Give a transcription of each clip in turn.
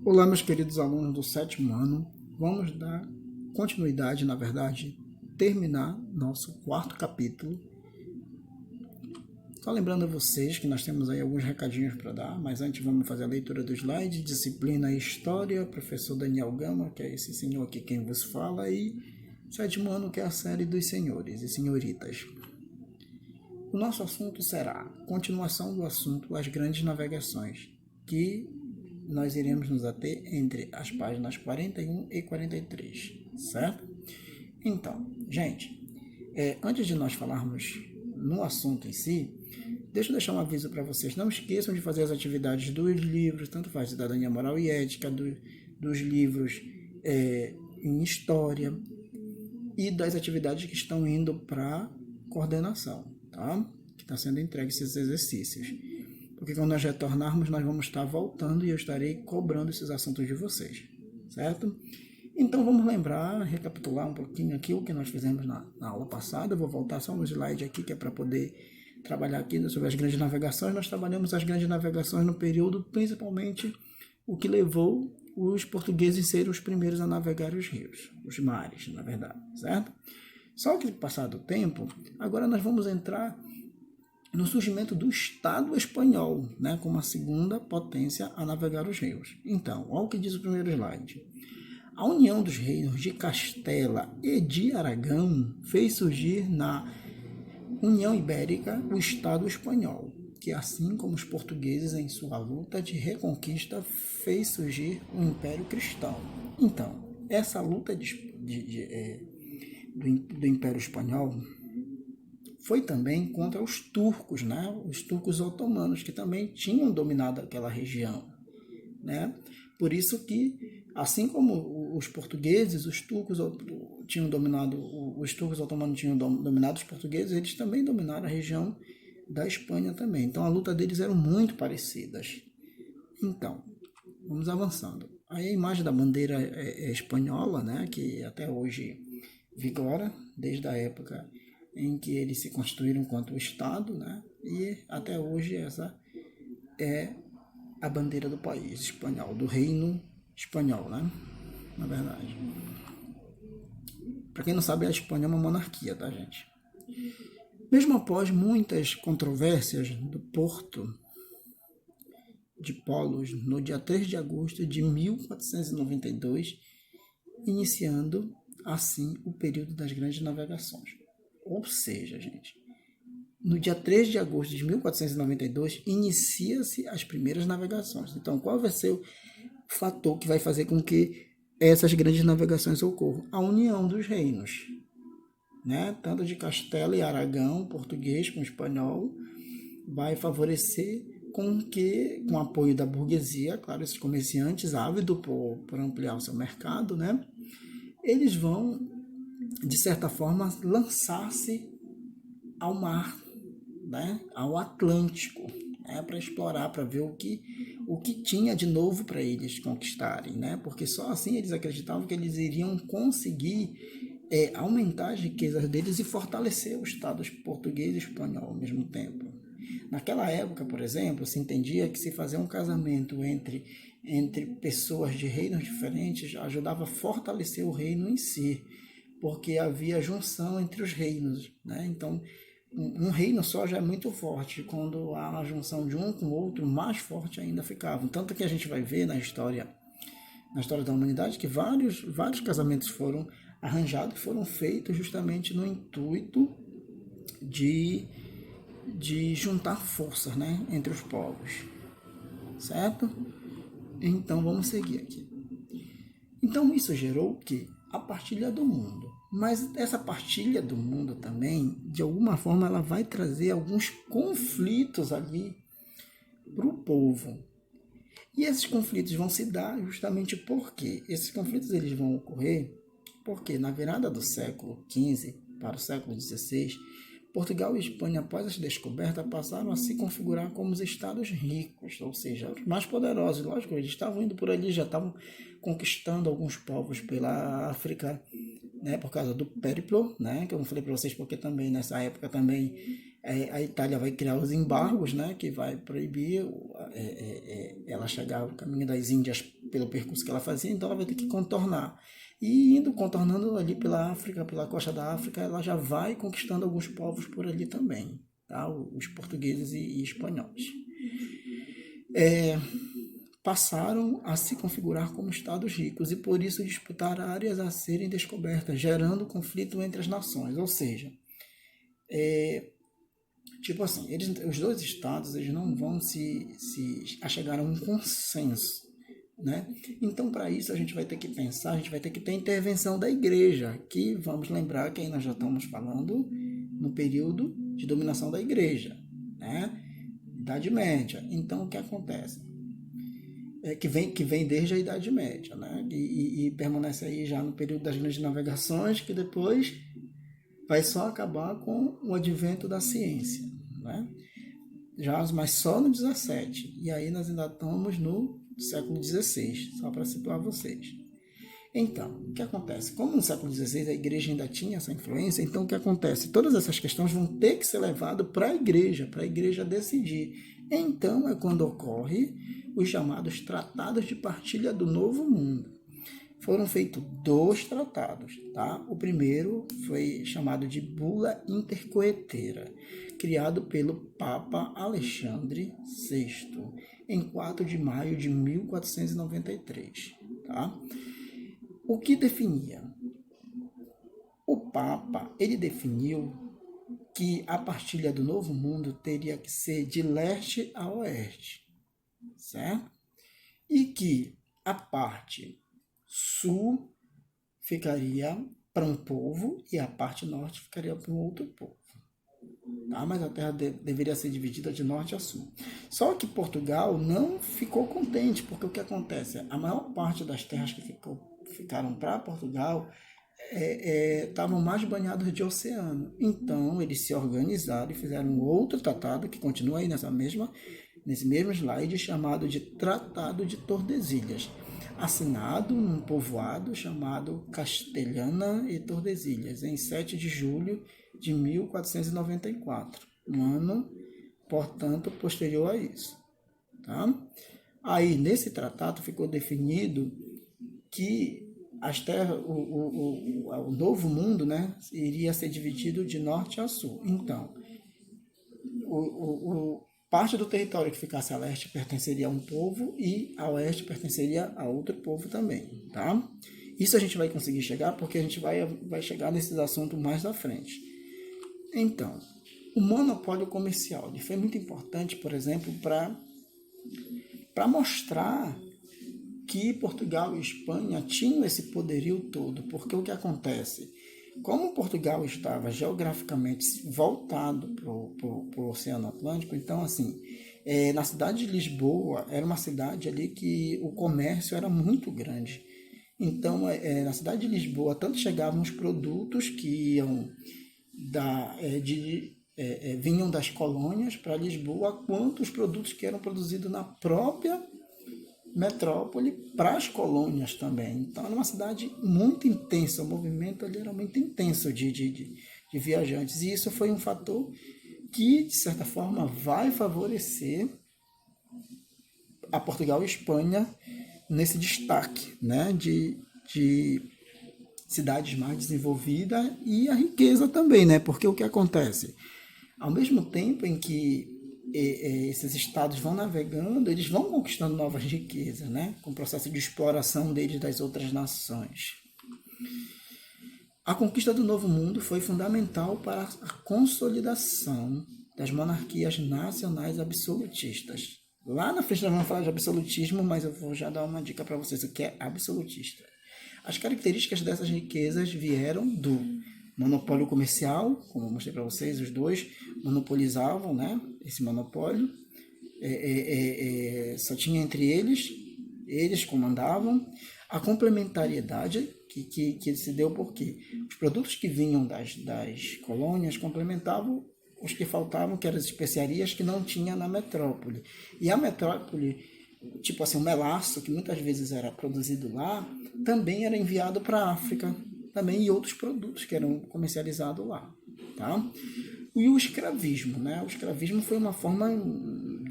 Olá, meus queridos alunos do sétimo ano. Vamos dar continuidade, na verdade, terminar nosso quarto capítulo. Só lembrando a vocês que nós temos aí alguns recadinhos para dar, mas antes vamos fazer a leitura do slide, disciplina História, professor Daniel Gama, que é esse senhor aqui quem vos fala, e sétimo ano, que é a série dos senhores e senhoritas. O nosso assunto será continuação do assunto As Grandes Navegações, que nós iremos nos ater entre as páginas 41 e 43, certo? Então, gente, antes de nós falarmos no assunto em si, deixa eu deixar um aviso para vocês. Não esqueçam de fazer as atividades dos livros, tanto faz Cidadania Moral e Ética, dos livros em História e das atividades que estão indo para coordenação, tá? Que está sendo entregue esses exercícios. Porque quando nós retornarmos, nós vamos estar voltando e eu estarei cobrando esses assuntos de vocês, certo? Então vamos lembrar, recapitular um pouquinho aqui o que nós fizemos na aula passada. Eu vou voltar só um slide aqui, que é para poder trabalhar aqui sobre as grandes navegações. Nós trabalhamos as grandes navegações no período, principalmente o que levou os portugueses a serem os primeiros a navegar os rios, os mares, na verdade, certo? Só que, passado o tempo, agora nós vamos entrar no surgimento do Estado espanhol, né, como a segunda potência a navegar os rios. Então, olha o que diz o primeiro slide. A união dos reinos de Castela e de Aragão fez surgir na União Ibérica o Estado espanhol, que, assim como os portugueses em sua luta de reconquista, fez surgir o Império Cristão. Então, essa luta do Império Espanhol foi também contra os turcos, né? Os turcos otomanos, que também tinham dominado aquela região, né? Por isso que, assim como os portugueses, os turcos tinham dominado, os turcos otomanos tinham dominado os portugueses, eles também dominaram a região da Espanha também. Então a luta deles eram muito parecidas. Então, vamos avançando. Aí a imagem da bandeira é espanhola, né? Que até hoje vigora, desde a época em que eles se constituíram enquanto Estado, né? E até hoje essa é a bandeira do país espanhol, do Reino Espanhol, né? Na verdade. Para quem não sabe, a Espanha é uma monarquia, tá, gente? Mesmo após muitas controvérsias do Porto de Polos, no dia 3 de agosto de 1492, iniciando assim o período das grandes navegações. Ou seja, gente, no dia 3 de agosto de 1492, inicia-se as primeiras navegações. Então, qual vai ser o fator que vai fazer com que essas grandes navegações ocorram? A união dos reinos, né? Tanto de Castela e Aragão, português com espanhol, vai favorecer com que, com o apoio da burguesia, claro, esses comerciantes ávidos por ampliar o seu mercado, né? Eles vão, de certa forma, lançar-se ao mar, né? Ao Atlântico, né? Para explorar, para ver o que tinha de novo para eles conquistarem, né? Porque só assim eles acreditavam que eles iriam conseguir aumentar as riquezas deles e fortalecer o Estado português e espanhol ao mesmo tempo. Naquela época, por exemplo, se entendia que se fazer um casamento entre pessoas de reinos diferentes ajudava a fortalecer o reino em si, porque havia junção entre os reinos, né? Então, um reino só já é muito forte. Quando há uma junção de um com o outro, mais forte ainda ficava. Tanto que a gente vai ver na história da humanidade, que vários casamentos foram arranjados, foram feitos justamente no intuito de juntar forças, né, entre os povos, certo? Então vamos seguir aqui. Então isso gerou o quê? A partilha do mundo. Mas essa partilha do mundo também, de alguma forma, ela vai trazer alguns conflitos ali para o povo. E esses conflitos vão se dar justamente porque esses conflitos eles vão ocorrer porque na virada do século XV para o século XVI, Portugal e Espanha, após essa descoberta, passaram a se configurar como os estados ricos, ou seja, os mais poderosos. Lógico, eles estavam indo por ali, já estavam conquistando alguns povos pela África, né, por causa do périplo, né, que eu não falei para vocês porque também nessa época também a Itália vai criar os embargos, né, que vai proibir ela chegar ao caminho das Índias pelo percurso que ela fazia, então ela vai ter que contornar. E indo, contornando ali pela África, pela costa da África, ela já vai conquistando alguns povos por ali também, tá? Os portugueses e espanhóis. Passaram a se configurar como estados ricos e por isso disputar áreas a serem descobertas, gerando conflito entre as nações. Ou seja, tipo assim, os dois estados eles não vão se achegar a um consenso, né? Então, para isso, a gente vai ter que pensar, a gente vai ter que ter intervenção da igreja, que vamos lembrar que aí nós já estamos falando no período de dominação da igreja, né? Idade Média. Então, o que acontece? Que vem desde a Idade Média, né? E permanece aí já no período das grandes navegações, que depois vai só acabar com o advento da ciência, né? Mas só no 17. E aí nós ainda estamos no século XVI, só para situar vocês. Então, o que acontece? Como no século XVI a igreja ainda tinha essa influência, então o que acontece? Todas essas questões vão ter que ser levadas para a igreja decidir. Então é quando ocorre os chamados tratados de partilha do Novo Mundo. Foram feitos 2 tratados, tá? O primeiro foi chamado de Bula Intercoetera, criado pelo Papa Alexandre VI, em 4 de maio de 1493, tá? O que definia? O Papa, ele definiu que a partilha do Novo Mundo teria que ser de leste a oeste, certo? E que a parte sul ficaria para um povo e a parte norte ficaria para um outro povo. Tá? Mas a terra deveria ser dividida de norte a sul. Só que Portugal não ficou contente, porque o que acontece? A maior parte das terras que ficaram para Portugal estavam mais banhados de oceano. Então eles se organizaram e fizeram um outro tratado que continua aí nesse mesmo slide, chamado de Tratado de Tordesilhas, assinado num povoado chamado Castelhana e Tordesilhas, em 7 de julho de 1494, um ano, portanto, posterior a isso. Tá? Aí, nesse tratado, ficou definido que as terras, o Novo Mundo, né, iria ser dividido de norte a sul. Então, parte do território que ficasse a leste pertenceria a um povo e a oeste pertenceria a outro povo também, tá? Isso a gente vai conseguir chegar porque a gente vai chegar nesses assuntos mais à frente. Então, o monopólio comercial ele foi muito importante, por exemplo, para mostrar que Portugal e Espanha tinham esse poderio todo, porque o que acontece? Como Portugal estava geograficamente voltado para o Oceano Atlântico, então, assim, na cidade de Lisboa, era uma cidade ali que o comércio era muito grande. Então, na cidade de Lisboa, tanto chegavam os produtos que iam vinham das colônias para Lisboa, quanto os produtos que eram produzidos na própria metrópole para as colônias também. Então era uma cidade muito intensa, o movimento ali era muito intenso de viajantes. E isso foi um fator que, de certa forma, vai favorecer a Portugal e Espanha nesse destaque, né, de cidades mais desenvolvidas e a riqueza também, né? Porque o que acontece? Ao mesmo tempo em que esses estados vão navegando, eles vão conquistando novas riquezas, né? Com o processo de exploração deles das outras nações. A conquista do Novo Mundo foi fundamental para a consolidação das monarquias nacionais absolutistas. Lá na frente nós vamos falar de absolutismo, mas eu vou já dar uma dica para vocês o que é absolutista. As características dessas riquezas vieram do monopólio comercial, como eu mostrei para vocês, os dois monopolizavam, né, esse monopólio, só tinha entre eles comandavam. A complementariedade que se deu porque os produtos que vinham das colônias complementavam os que faltavam, que eram as especiarias que não tinha na metrópole. E a metrópole, tipo assim, o melaço, que muitas vezes era produzido lá, também era enviado para a África, também, e outros produtos que eram comercializados lá, tá? E o escravismo, né? O escravismo foi uma forma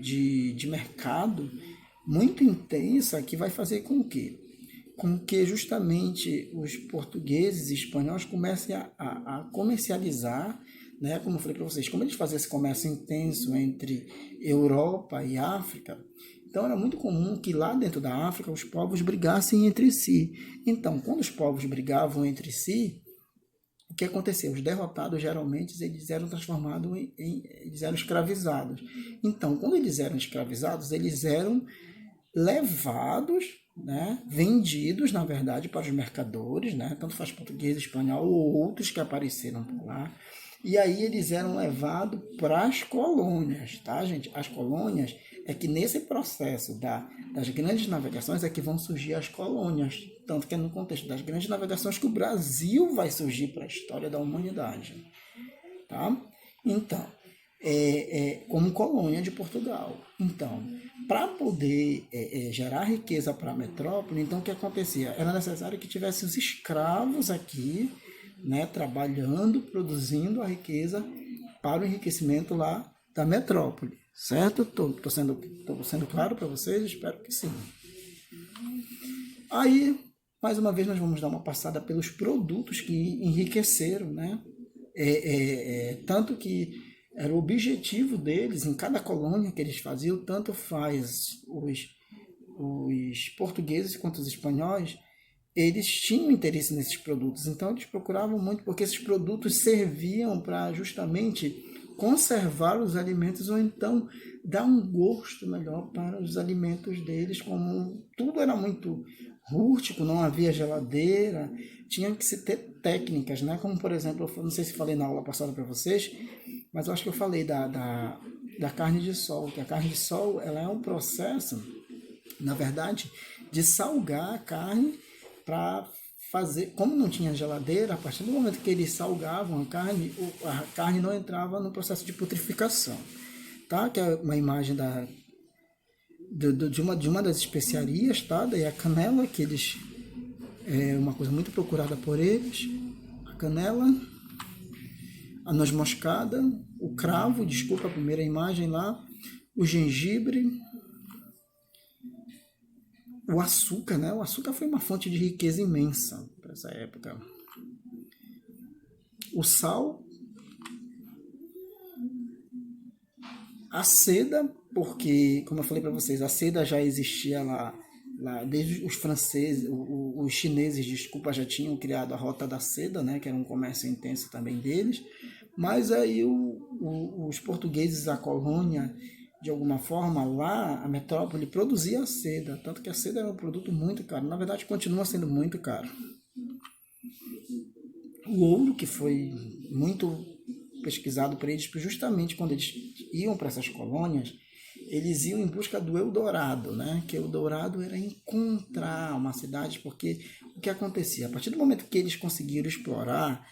de mercado muito intensa que vai fazer com que justamente os portugueses e espanhóis comecem a comercializar, né? Como eu falei para vocês, como eles faziam esse comércio intenso entre Europa e África, então era muito comum que lá dentro da África os povos brigassem entre si. Então, quando os povos brigavam entre si, o que aconteceu? Os derrotados, geralmente, eles eram transformados eles eram escravizados. Então, quando eles eram escravizados, eles eram levados, né, vendidos, na verdade, para os mercadores, né, tanto faz português, espanhol ou outros que apareceram por lá. E aí eles eram levados para as colônias, tá, gente? As colônias é que nesse processo das grandes navegações é que vão surgir as colônias. Tanto que é no contexto das grandes navegações que o Brasil vai surgir para a história da humanidade. Tá? Então, como colônia de Portugal. Então, para poder gerar riqueza para a metrópole, então o que acontecia? Era necessário que tivesse os escravos aqui, né, trabalhando, produzindo a riqueza para o enriquecimento lá da metrópole. Certo? Tô sendo claro para vocês? Espero que sim. Aí, mais uma vez, nós vamos dar uma passada pelos produtos que enriqueceram, né? Tanto que era o objetivo deles, em cada colônia que eles faziam, tanto faz os portugueses quanto os espanhóis, eles tinham interesse nesses produtos. Então, eles procuravam muito, porque esses produtos serviam para justamente conservar os alimentos ou então dar um gosto melhor para os alimentos deles, como tudo era muito rústico, não havia geladeira, tinha que se ter técnicas, né? Como por exemplo, eu não sei se falei na aula passada para vocês, mas eu acho que eu falei da carne de sol, que a carne de sol ela é um processo, na verdade, de salgar a carne para fazer, como não tinha geladeira, a partir do momento que eles salgavam a carne não entrava no processo de putrificação, tá? Que é uma imagem de uma das especiarias, tá? Daí a canela, que eles é uma coisa muito procurada por eles, a canela, a noz moscada, o cravo, desculpa a primeira imagem lá, o gengibre, o açúcar, né? O açúcar foi uma fonte de riqueza imensa para essa época. O sal, a seda, porque, como eu falei para vocês, a seda já existia lá desde os franceses, os chineses, desculpa, já tinham criado a Rota da Seda, né? Que era um comércio intenso também deles. Mas aí os portugueses, a colônia, de alguma forma, lá, a metrópole produzia a seda, tanto que a seda era um produto muito caro. Na verdade, continua sendo muito caro. O ouro, que foi muito pesquisado por eles, justamente quando eles iam para essas colônias, eles iam em busca do Eldorado, né? Que o Eldorado era encontrar uma cidade, porque o que acontecia? A partir do momento que eles conseguiram explorar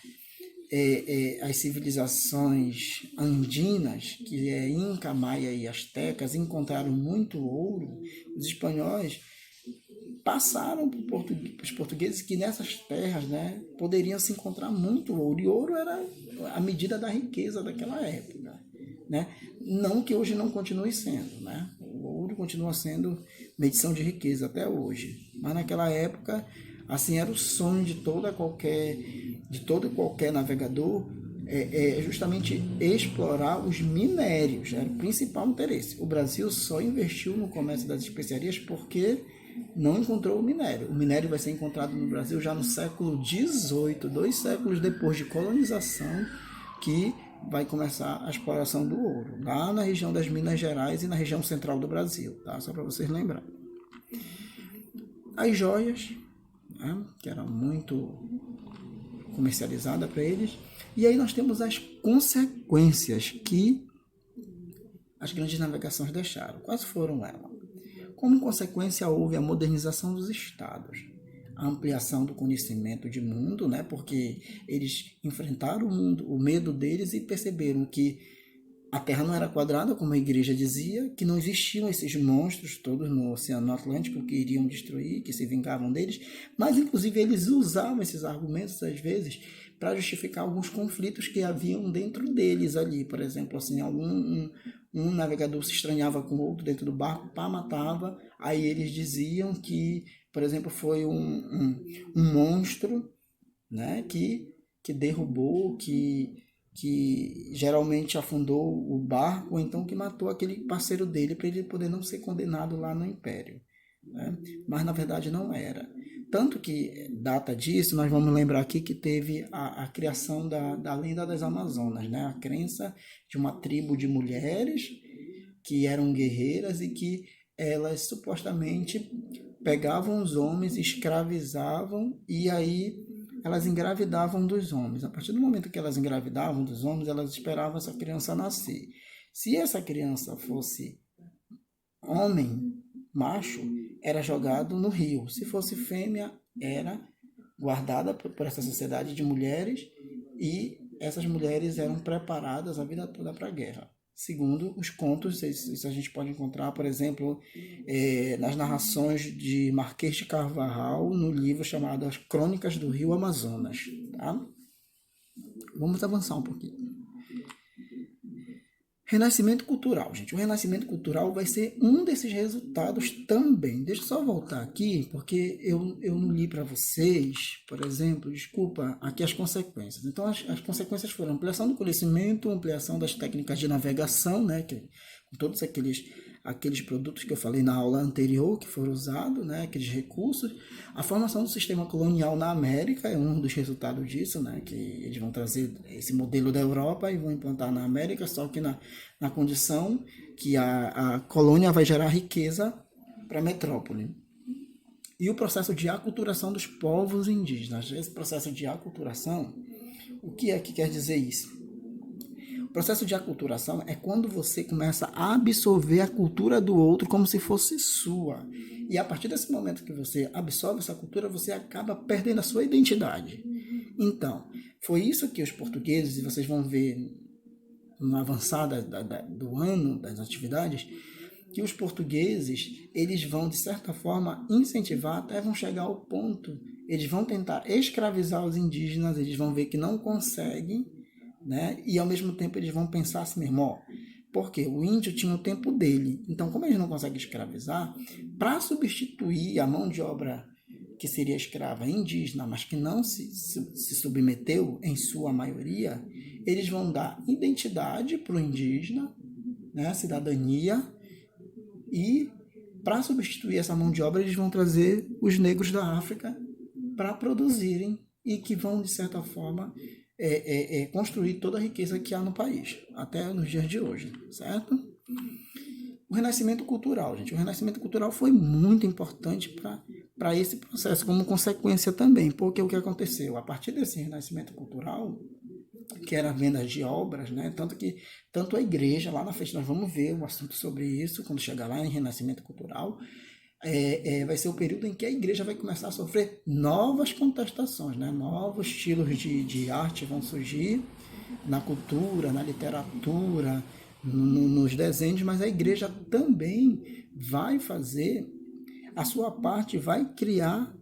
as civilizações andinas, que é Inca, Maia e Astecas, encontraram muito ouro, os espanhóis passaram para os portugueses que nessas terras, né, poderiam se encontrar muito ouro, e ouro era a medida da riqueza daquela época, né? Não que hoje não continue sendo, né? O ouro continua sendo medição de riqueza até hoje, mas naquela época assim era o sonho de todo e qualquer navegador, justamente explorar os minérios, era o principal interesse. O Brasil só investiu no comércio das especiarias porque não encontrou o minério. O minério vai ser encontrado no Brasil já no século XVIII, 2 séculos depois de colonização, que vai começar a exploração do ouro, lá na região das Minas Gerais e na região central do Brasil, tá? Só para vocês lembrarem. As joias, né, que era muito comercializada para eles. E aí nós temos as consequências que as grandes navegações deixaram. Quais foram elas? Como consequência, houve a modernização dos estados, a ampliação do conhecimento de mundo, né, porque eles enfrentaram o mundo, o medo deles, e perceberam que a Terra não era quadrada, como a igreja dizia, que não existiam esses monstros todos no Oceano Atlântico que iriam destruir, que se vingavam deles, mas inclusive eles usavam esses argumentos às vezes para justificar alguns conflitos que haviam dentro deles ali, por exemplo, assim, um navegador se estranhava com o outro dentro do barco, pá, matava. Aí eles diziam que, por exemplo, foi um monstro, né, que derrubou, que geralmente afundou o barco, ou então que matou aquele parceiro dele para ele poder não ser condenado lá no Império, né? Mas na verdade não era. Tanto que data disso, nós vamos lembrar aqui que teve a criação da lenda das Amazonas, né? A crença de uma tribo de mulheres que eram guerreiras e que elas supostamente pegavam os homens, escravizavam e aí elas engravidavam dos homens. A partir do momento que elas engravidavam dos homens, elas esperavam essa criança nascer. Se essa criança fosse homem, macho, era jogado no rio. Se fosse fêmea, era guardada por essa sociedade de mulheres e essas mulheres eram preparadas a vida toda para a guerra. Segundo os contos, isso a gente pode encontrar, por exemplo, nas narrações de Marquês de Carvajal, no livro chamado As Crônicas do Rio Amazonas. Tá? Vamos avançar um pouquinho. Renascimento cultural, gente. O renascimento cultural vai ser um desses resultados também. Deixa eu só voltar aqui, porque eu não li para vocês, por exemplo, desculpa, aqui as consequências. Então, as consequências foram ampliação do conhecimento, ampliação das técnicas de navegação, né, com todos aqueles produtos que eu falei na aula anterior, que foram usados, né, aqueles recursos. A formação do sistema colonial na América é um dos resultados disso, né, que eles vão trazer esse modelo da Europa e vão implantar na América, só que na condição que a colônia vai gerar riqueza para a metrópole. E o processo de aculturação dos povos indígenas. Esse processo de aculturação, o que é que quer dizer isso? O processo de aculturação é quando você começa a absorver a cultura do outro como se fosse sua. E a partir desse momento que você absorve essa cultura, você acaba perdendo a sua identidade. Então, foi isso que os portugueses, e vocês vão ver na avançada do ano das atividades, que os portugueses, eles vão, de certa forma, incentivar, até vão chegar ao ponto, eles vão tentar escravizar os indígenas, eles vão ver que não conseguem, né? E ao mesmo tempo eles vão pensar assim mesmo, ó, porque o índio tinha o tempo dele. Então, como eles não conseguem escravizar, para substituir a mão de obra que seria escrava indígena, mas que não se submeteu em sua maioria, eles vão dar identidade para o indígena, né, cidadania, e para substituir essa mão de obra eles vão trazer os negros da África para produzirem e que vão, de certa forma, construir toda a riqueza que há no país, até nos dias de hoje, certo? O renascimento cultural, gente. O renascimento cultural foi muito importante para esse processo, como consequência também, porque o que aconteceu? A partir desse renascimento cultural, que era a venda de obras, né? Tanto a igreja, lá na frente nós vamos ver um assunto sobre isso, quando chegar lá em renascimento cultural, vai ser o período em que a igreja vai começar a sofrer novas contestações, né? Novos estilos de arte vão surgir na cultura, na literatura, nos desenhos, mas a igreja também vai fazer a sua parte, vai criar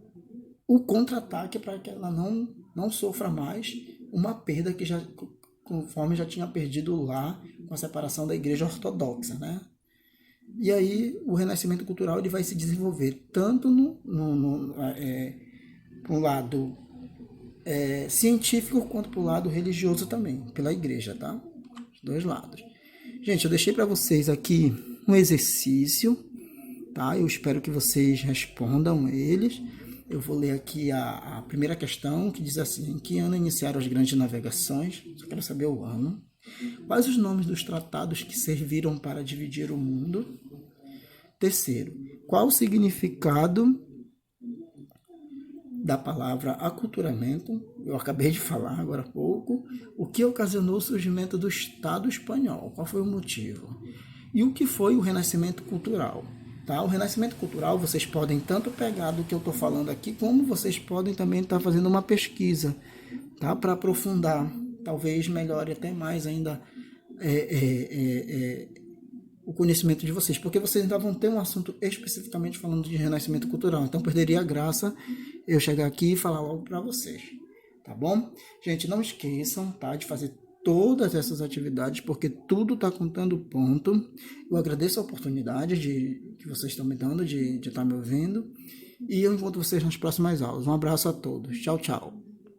o contra-ataque para que ela não sofra mais uma perda que já, conforme já tinha perdido lá com a separação da igreja ortodoxa, né? E aí o renascimento cultural ele vai se desenvolver tanto para um lado científico quanto para o lado religioso também, pela igreja, tá? Os dois lados. Gente, eu deixei para vocês aqui um exercício, tá? Eu espero que vocês respondam eles. Eu vou ler aqui a primeira questão, que diz assim: em que ano iniciaram as grandes navegações? Só quero saber o ano. Quais os nomes dos tratados que serviram para dividir o mundo? Terceiro, qual o significado da palavra aculturamento? Eu acabei de falar agora há pouco. O que ocasionou o surgimento do Estado espanhol? Qual foi o motivo? E o que foi o renascimento cultural? Tá? O renascimento cultural vocês podem tanto pegar do que eu estou falando aqui, como vocês podem também estar fazendo uma pesquisa, tá? Para aprofundar, talvez melhore até mais ainda o conhecimento de vocês, porque vocês ainda vão ter um assunto especificamente falando de renascimento cultural, então perderia a graça eu chegar aqui e falar logo para vocês, tá bom? Gente, não esqueçam, tá, de fazer todas essas atividades, porque tudo está contando ponto. Eu agradeço a oportunidade que vocês estão me dando de estar me ouvindo. E eu encontro vocês nas próximas aulas. Um abraço a todos. Tchau, tchau.